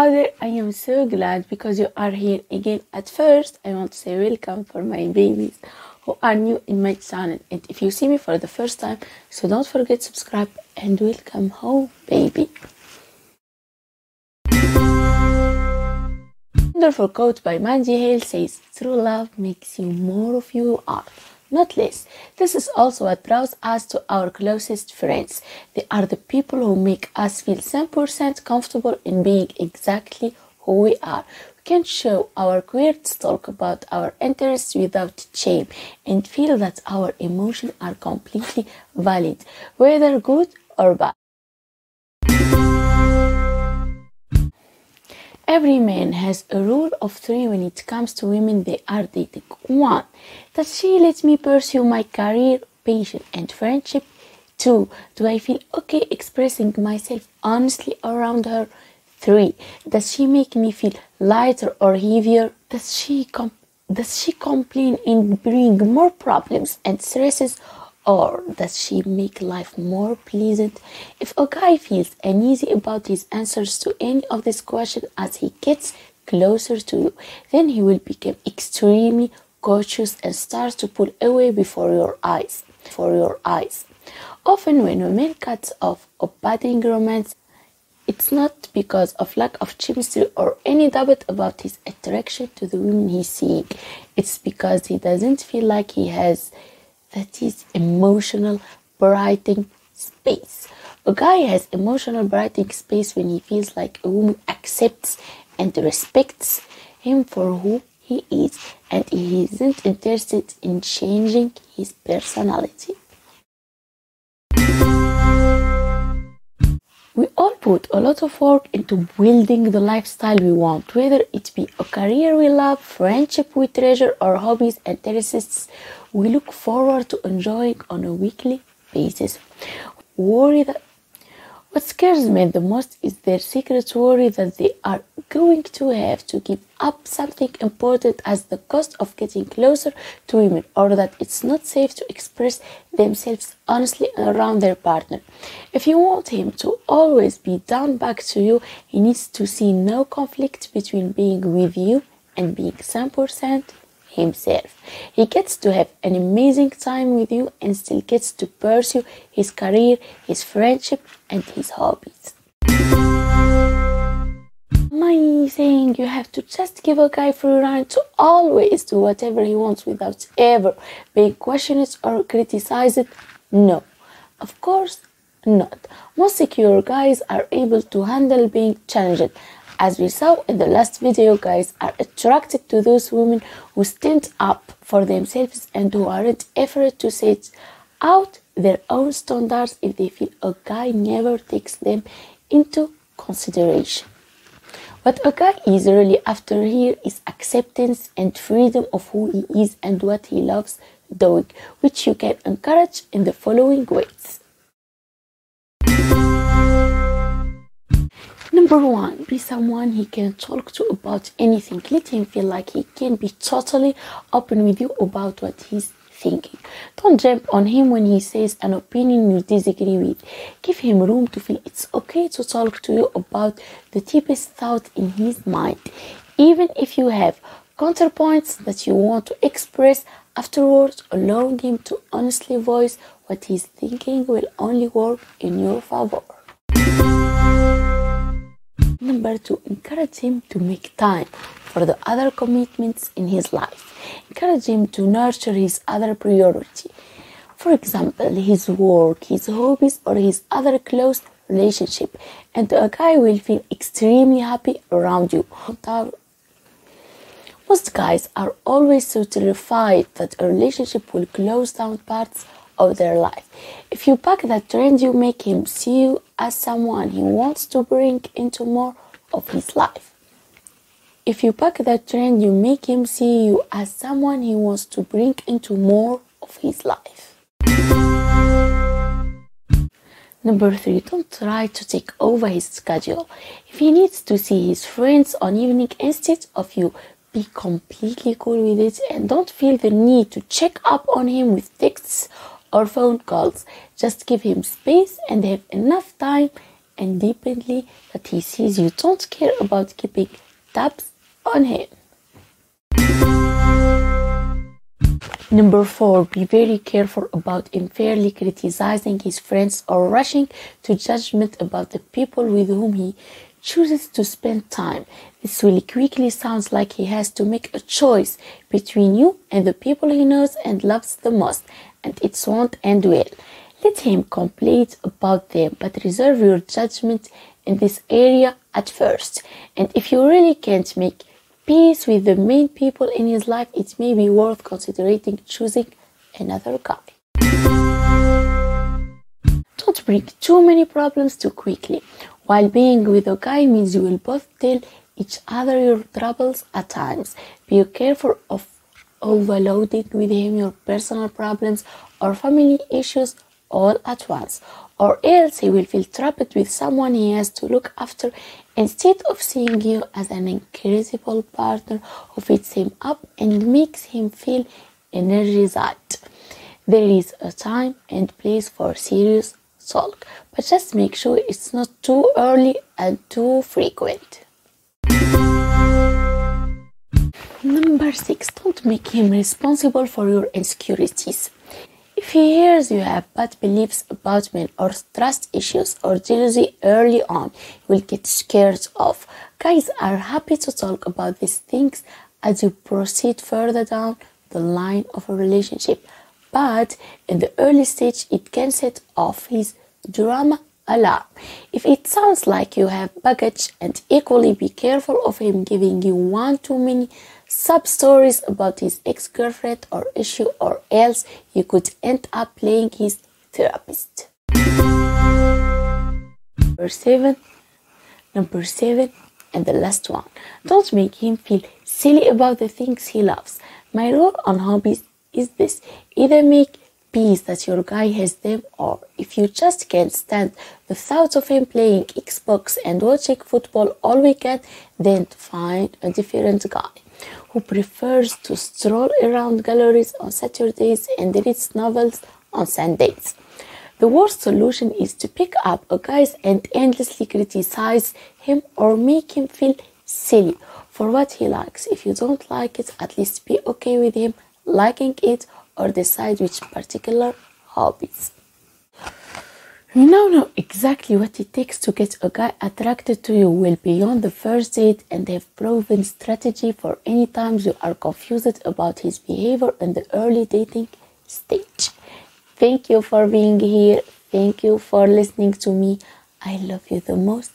Father, I am so glad because you are here again. At first, I want to say welcome for my babies who are new in my channel. And if you see me for the first time, so don't forget to subscribe and welcome home, baby. Wonderful quote by Mandy Hale says, "True love makes you more of who you are, not less." This is also what draws us to our closest friends. They are the people who make us feel 100% comfortable in being exactly who we are. We can show our quirks, talk about our interests without shame, and feel that our emotions are completely valid, whether good or bad. Every man has a rule of 3 when it comes to women they are dating. 1. Does she let me pursue my career, passion, and friendship? 2. Do I feel okay expressing myself honestly around her? 3. Does she make me feel lighter or heavier? Does she complain and bring more problems and stresses? Or does she make life more pleasant? If a guy feels uneasy about his answers to any of these questions as he gets closer to you, then he will become extremely cautious and start to pull away before your eyes. Often when a man cuts off a budding romance, it's not because of lack of chemistry or any doubt about his attraction to the women he's seeing. It's because he doesn't feel like he has that is emotional breathing space. A guy has emotional breathing space when he feels like a woman accepts and respects him for who he is, and he isn't interested in changing his personality. We all put a lot of work into building the lifestyle we want, whether it be a career we love, friendship we treasure, or hobbies and interests we look forward to enjoying on a weekly basis. What scares men the most is their secret worry that they are going to have to give up something important as the cost of getting closer to women, or that it's not safe to express themselves honestly around their partner. If you want him to always be down back to you, he needs to see no conflict between being with you and being 100% himself. He gets to have an amazing time with you and still gets to pursue his career, his friendship, and his hobbies. Am I saying you have to just give a guy free rein to always do whatever he wants without ever being questioned or criticized? No, of course not. Most secure guys are able to handle being challenged. As we saw in the last video, guys are attracted to those women who stand up for themselves and who aren't afraid to set out their own standards if they feel a guy never takes them into consideration. What a guy is really after here is acceptance and freedom of who he is and what he loves doing, which you can encourage in the following ways. Number 1, be someone he can talk to about anything. Let him feel like he can be totally open with you about what he's thinking. Don't jump on him when he says an opinion you disagree with. Give him room to feel it's okay to talk to you about the deepest thought in his mind. Even if you have counterpoints that you want to express afterwards, allowing him to honestly voice what he's thinking will only work in your favor. Number 2, encourage him to make time for the other commitments in his life. Encourage him to nurture his other priority. For example, his work, his hobbies, or his other close relationship. And a guy will feel extremely happy around you. Most guys are always so terrified that a relationship will close down parts of their life. If you buck that trend, you make him see you as someone he wants to bring into more of his life. If you buck that trend, you make him see you as someone he wants to bring into more of his life. Number 3, don't try to take over his schedule. If he needs to see his friends on evening instead of you, be completely cool with it and don't feel the need to check up on him with texts or phone calls. Just give him space and have enough time and deeply that he sees you don't care about keeping tabs on him. Number 4, be very careful about unfairly criticizing his friends or rushing to judgment about the people with whom he chooses to spend time. This will quickly sound like he has to make a choice between you and the people he knows and loves the most, and it won't end well. Let him complain about them, but reserve your judgment in this area at first. And if you really can't make peace with the main people in his life, it may be worth considering choosing another guy. Don't bring too many problems too quickly. While being with a guy means you will both tell each other your troubles at times, be careful of overloading with him your personal problems or family issues all at once, or else he will feel trapped with someone he has to look after instead of seeing you as an incredible partner who fits him up and makes him feel energized. There is a time and place for serious talk, but just make sure it's not too early and too frequent. Number 6, don't make him responsible for your insecurities. If he hears you have bad beliefs about men or trust issues or jealousy early on, he will get scared off. Guys are happy to talk about these things as you proceed further down the line of a relationship, but in the early stage it can set off his drama alarm. If it sounds like you have baggage, and equally be careful of him giving you one too many sub-stories about his ex-girlfriend or issue, or else you could end up playing his therapist. Number 7, and the last one. Don't make him feel silly about the things he loves. My rule on hobbies is this: either make peace that your guy has them, or if you just can't stand the thought of him playing Xbox and watching football all weekend, then find a different guy who prefers to stroll around galleries on Saturdays and reads novels on Sundays. The worst solution is to pick up a guy and endlessly criticize him or make him feel silly for what he likes. If you don't like it, at least be okay with him liking it, or decide which particular hobbies. You now know exactly what it takes to get a guy attracted to you well beyond the first date, and have proven strategy for any times you are confused about his behavior in the early dating stage. Thank you for being here. Thank you for listening to me. I love you the most.